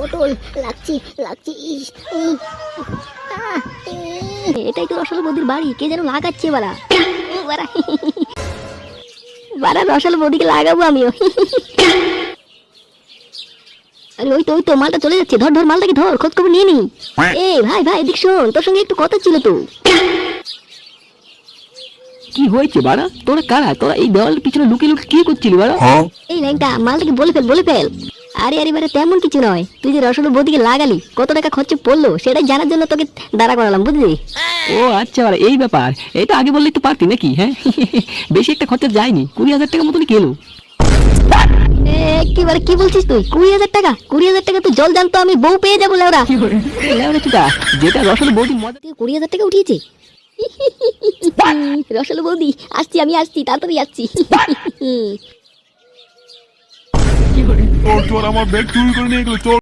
পটল লাগছি লাগছি ইস, উম, আহ, এটাই তো রসালো বৌদির বাড়ি, কে যেন লাগাচ্ছে বাড়া। ও বাড়া বাড়া রসালো বৌদিকে লাগাবো আমিও। আরে ওই তো মালটা চলে যাচ্ছে, ধর ধর মালটাকে ধর, খোঁজ খবর নিয়ে নি। এ ভাই ভাই এদিক শোন, তোর সঙ্গে একটু কথা ছিল তো। কি হয়েছে বাড়া? তোরা কারা? তোরা এই দেওয়ালের পিছনে লুকিয়ে লুকিয়ে কি করছিলি বাড়া? এই ল্যাংটা মালটাকে বলে ফেল বলে ফেল। আরে আরে বারে তেমন কিছু নয়, তুই যে রসালো বৌদিকে লাগালি কত টাকা খরচ পড়লো সেটাই জানার জন্য তোকে দাঁড়া করালাম, বুঝলি? ও আচ্ছা বাড়া, এই ব্যাপার। এটা আগে বললেই তো পারতি নাকি? হ্যাঁ, বেশি একটা খরচা যায়নি, 20,000 টাকা মতনই কেলো। একেবারে কি বলছিস তুই? 20,000 টাকা? 20,000 টাকা তুই জল জানতো আমি বউ পেয়ে যাবো লেওরা। লেওড়া চুদা, যেটা রসালো বৌদি মজা। 20,000 টাকা উঠিয়েছে। রসালো বৌদি আসছি, আমি আসছি, তাড়াতাড়ি আসছি। চোর চোর আমার ব্যাগ চুরি করে নিয়ে গেল, চোর।